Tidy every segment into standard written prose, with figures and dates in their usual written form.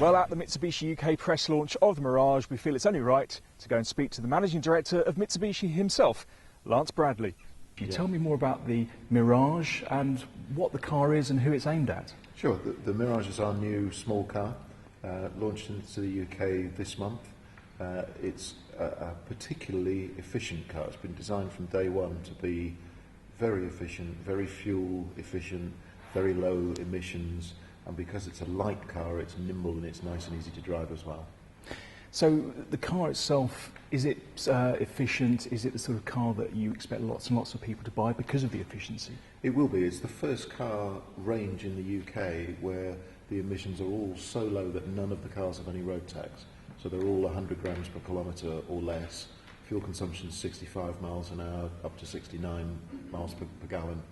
Well, at the Mitsubishi UK press launch of the Mirage, we feel it's only right to go and speak to the Managing Director of Mitsubishi himself, Lance Bradley. Can you tell me more about the Mirage and what the car is and who it's aimed at? Sure. The Mirage is our new small car, launched into the UK this month. It's a particularly efficient car. It's been designed from day one to be very efficient, very fuel efficient, very low emissions, and because it's a light car, it's nimble and it's nice and easy to drive as well. So the car itself, is it efficient? Is it the sort of car that you expect lots and lots of people to buy because of the efficiency? It will be. It's the first car range in the UK where the emissions are all so low that none of the cars have any road tax. So they're all 100 grams per kilometre or less. Fuel consumption is 65 miles an hour, up to 69 miles per gallon.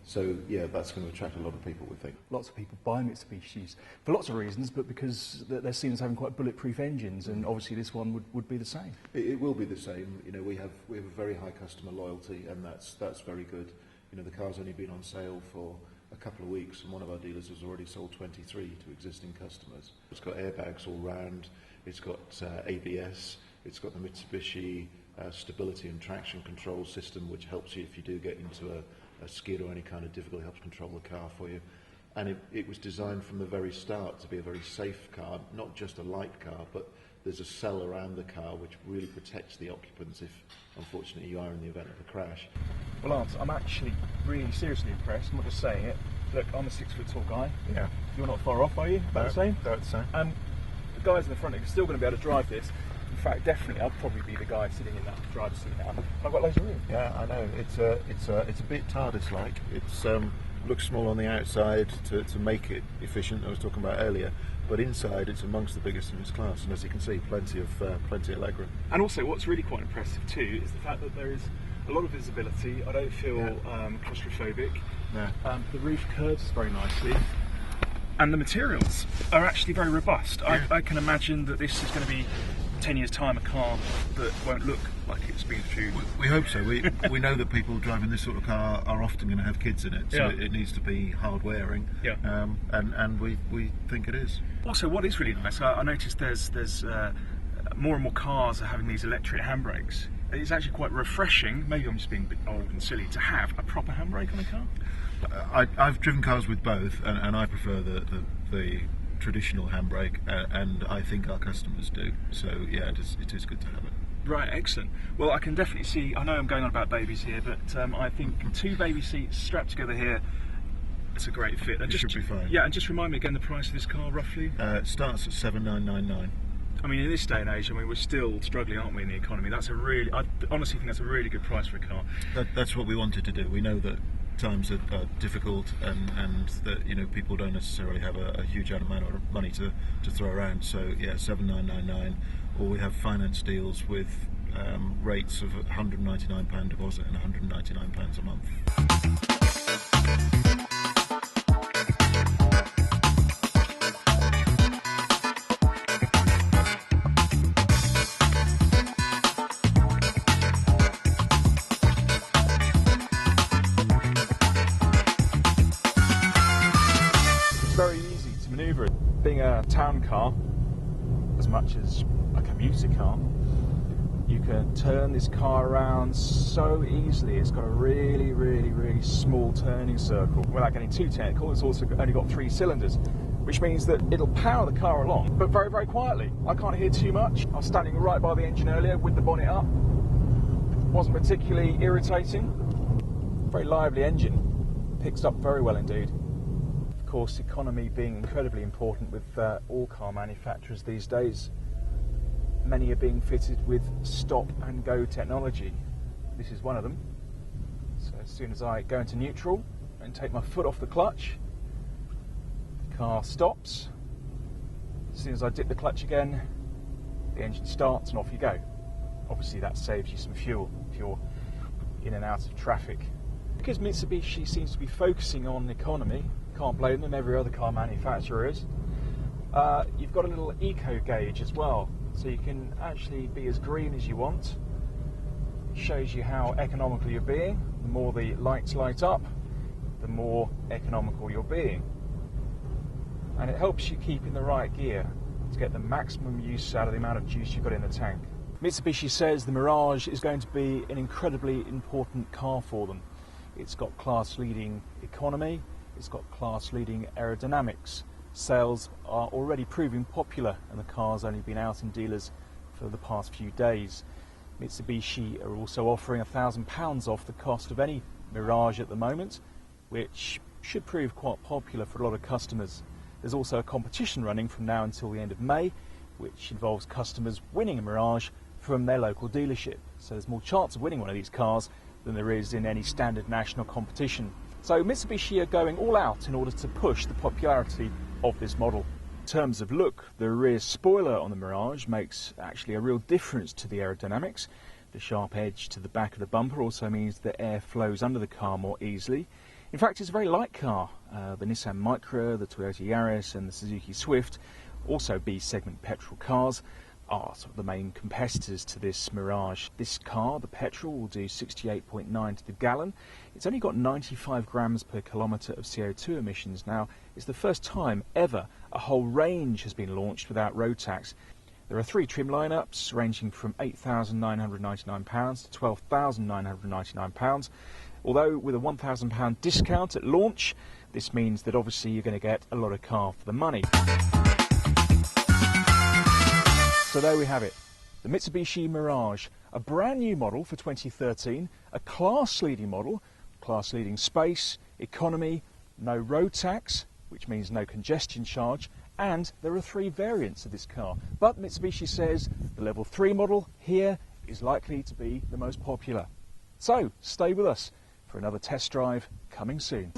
So yeah, that's going to attract a lot of people, we think. Lots of people buy Mitsubishis for lots of reasons, but because they're seen as having quite bulletproof engines, and obviously this one would be the same. It will be the same. You know, we have a very high customer loyalty, and that's very good. You know, the car's only been on sale for a couple of weeks, and one of our dealers has already sold 23 to existing customers. It's got airbags all round. It's got ABS. It's got the Mitsubishi stability and traction control system, which helps you if you do get into a skid or any kind of difficulty, helps control the car for you. And it was designed from the very start to be a very safe car, not just a light car, but there's a cell around the car which really protects the occupants if, unfortunately, you are in the event of a crash. Well, Lance, I'm actually really seriously impressed. I'm not just saying it. Look, I'm a 6 foot tall guy. Yeah. You're not far off, are you? About the same? About the same. And the guys in the front are still going to be able to drive this. In fact, definitely, I'd probably be the guy sitting in that driver's seat now. I've got loads of room. Yeah, I know. It's a bit TARDIS-like. It's looks small on the outside to make it efficient. I was talking about earlier, but inside it's amongst the biggest in its class. And as you can see, plenty of legroom. And also, what's really quite impressive too is the fact that there is a lot of visibility. I don't feel claustrophobic. No. The roof curves very nicely. And the materials are actually very robust. Yeah. I can imagine that this is going to be 10 years' time a car that won't look like it's been through. We hope so. We know that people driving this sort of car are often going to have kids in it, so it needs to be hard wearing. Yeah. And we think it is. Also, what is really nice, I noticed there's more and more cars are having these electric handbrakes. It's actually quite refreshing, maybe I'm just being a bit old and silly, to have a proper handbrake on a car. I've driven cars with both, and I prefer the traditional handbrake, and I think our customers do. So yeah, it is good to have it. Right, excellent. Well, I can definitely see, I know I'm going on about babies here, but I think 2 baby seats strapped together here, it's a great fit. And it should be fine. Yeah, and just remind me again the price of this car roughly? It starts at $7,999. I mean, in this day and age, I mean, we're still struggling, aren't we, in the economy? That's I honestly think that's a really good price for a car. That's what we wanted to do. We know that times are difficult, and that, you know, people don't necessarily have a huge amount of money to throw around. So yeah, $7,999, or we have finance deals with rates of £199 deposit and £199 a month. Very easy to manoeuvre. Being a town car, as much as a commuter car, you can turn this car around so easily. It's got a really, really, really small turning circle. Without getting too technical, it's also only got 3 cylinders, which means that it'll power the car along, but very, very quietly. I can't hear too much. I was standing right by the engine earlier with the bonnet up. Wasn't particularly irritating. Very lively engine. Picks up very well indeed. Of course, economy being incredibly important with all car manufacturers these days. Many are being fitted with stop and go technology. This is one of them. So as soon as I go into neutral and take my foot off the clutch, the car stops. As soon as I dip the clutch again, the engine starts and off you go. Obviously that saves you some fuel if you're in and out of traffic. Because Mitsubishi seems to be focusing on economy, can't blame them, every other car manufacturer is. You've got a little eco gauge as well, so you can actually be as green as you want. It shows you how economical you're being. The more the lights light up, the more economical you're being. and it helps you keep in the right gear to get the maximum use out of the amount of juice you've got in the tank. Mitsubishi says the Mirage is going to be an incredibly important car for them. It's got class-leading economy, it's got class-leading aerodynamics. Sales are already proving popular and the car's only been out in dealers for the past few days. Mitsubishi are also offering £1,000 off the cost of any Mirage at the moment, which should prove quite popular for a lot of customers. There's also a competition running from now until the end of May, which involves customers winning a Mirage from their local dealership. So there's more chance of winning one of these cars than there is in any standard national competition. So Mitsubishi are going all out in order to push the popularity of this model. In terms of look, the rear spoiler on the Mirage makes actually a real difference to the aerodynamics. The sharp edge to the back of the bumper also means that air flows under the car more easily. In fact, it's a very light car. The Nissan Micra, the Toyota Yaris and the Suzuki Swift, also B-segment petrol cars, are sort of the main competitors to this Mirage. This car, the petrol, will do 68.9 to the gallon. It's only got 95 grams per kilometre of CO2 emissions. Now, it's the first time ever a whole range has been launched without road tax. There are 3 trim lineups ranging from £8,999 to £12,999. Although with a £1,000 discount at launch, this means that obviously you're going to get a lot of car for the money. So there we have it, the Mitsubishi Mirage, a brand new model for 2013, a class-leading model, class-leading space, economy, no road tax, which means no congestion charge, and there are 3 variants of this car. But Mitsubishi says the level 3 model here is likely to be the most popular. So stay with us for another test drive coming soon.